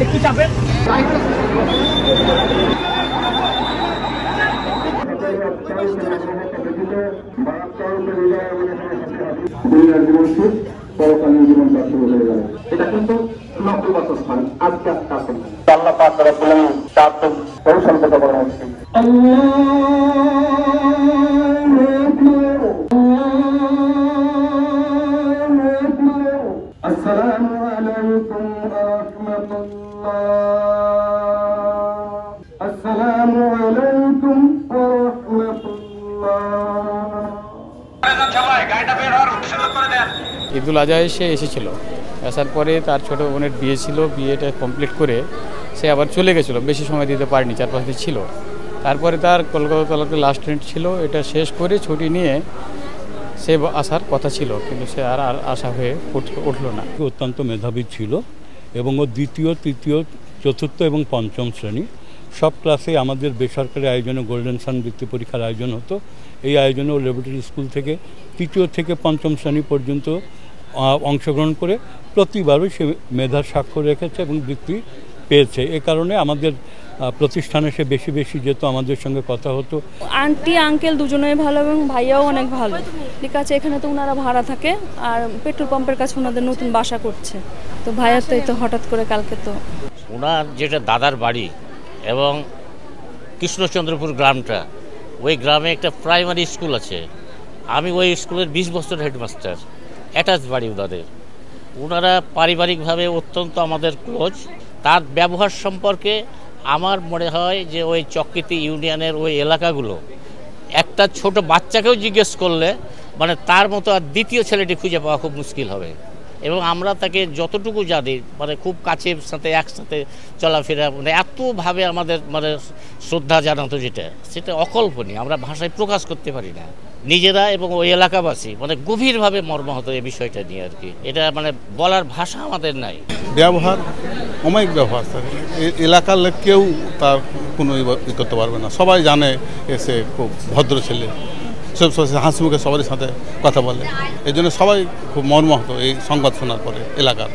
একটু চাপেন। এটা কিন্তু নকল বাসস্থান। আজকে আল্লাহ পাক রব্বুল আলামিন তার তো পরিসংখ্যাত করা হচ্ছে। আসসালামু আলাইকুম ওয়া রাহমাতুল্লাহ। আসসালামু আলাইকুম ওয়া রাহমাতুল্লাহ। ঈদুল আজহায় সে এসেছিল, আসার পরে তার ছোটো বোনের বিয়ে ছিল, বিয়েটা কমপ্লিট করে সে আবার চলে গেছিলো, বেশি সময় দিতে পারেনি, 4-5 দিন ছিল। তারপরে তার কলকাতা লাস্ট ট্রেন ছিল, এটা শেষ করে ছুটি নিয়ে সে আসার কথা ছিল, কিন্তু সে আর আশা হয়ে উঠলো না। অত্যন্ত মেধাবী ছিল এবং ও দ্বিতীয়, তৃতীয়, চতুর্থ এবং পঞ্চম শ্রেণী সব ক্লাসে আমাদের বেসরকারি আয়োজনে গোল্ডেন সান বৃত্তি পরীক্ষার আয়োজন হতো। এই আয়োজনে ও ল্যাবরেটরি স্কুল থেকে তৃতীয় থেকে পঞ্চম শ্রেণী পর্যন্ত অংশগ্রহণ করে প্রতিবারই সে মেধার স্বাক্ষর রেখেছে এবং বৃত্তি পেয়েছে। এ কারণে আমাদের প্রতিষ্ঠানে সে বেশি বেশি যেত, আমাদের সঙ্গে কথা হতো। আন্টি আঙ্কেল দুজনেই ভালো এবং ভাইয়াও অনেক ভালো। ঠিক আছে, এখানে তো ওনারা ভাড়া থাকে আর পেট্রোল পাম্পের কাছে ওনাদের নতুন বাসা করছে। তো ভাইয়ার তো হঠাৎ করে কালকে তো ওনার যেটা দাদার বাড়ি এবং কৃষ্ণচন্দ্রপুর গ্রামটা, ওই গ্রামে একটা প্রাইমারি স্কুল আছে। আমি ওই স্কুলের 20 বছর হেডমাস্টার। অ্যাটাচ বাড়ি ওনাদের। ওনারা পারিবারিকভাবে অত্যন্ত আমাদের ক্লোজ। তার ব্যবহার সম্পর্কে আমার মনে হয় যে ওই চক্রিতি ইউনিয়নের ওই এলাকাগুলো একটা ছোট বাচ্চাকেও জিজ্ঞেস করলে মানে তার মতো আর দ্বিতীয় ছেলেটি খুঁজে পাওয়া খুব মুশকিল হবে। এবং আমরা তাকে যতটুকু জানি মানে খুব কাছের সাথে একসাথে চলাফেরা, মানে এতভাবে আমাদের মানে শ্রদ্ধা জানাতো, সেটা অকল্পনীয়, আমরা ভাষায় প্রকাশ করতে পারি না নিজেরা এবং ওই এলাকাবাসী মানে গভীরভাবে মর্মাহত এই বিষয়টা নিয়ে আর কি। এটা মানে বলার ভাষা আমাদের নাই। ব্যবহার অমায়িক ব্যবহার, এলাকার লোক কেউ তার কোনো ই করতে পারবে না, সবাই জানে এসে খুব ভদ্র ছেলে, সব হাসি মুখে সবার সাথে কথা বলে। এই জন্য সবাই খুব মর্মাহত এই সংবাদ শোনার পরে এলাকার।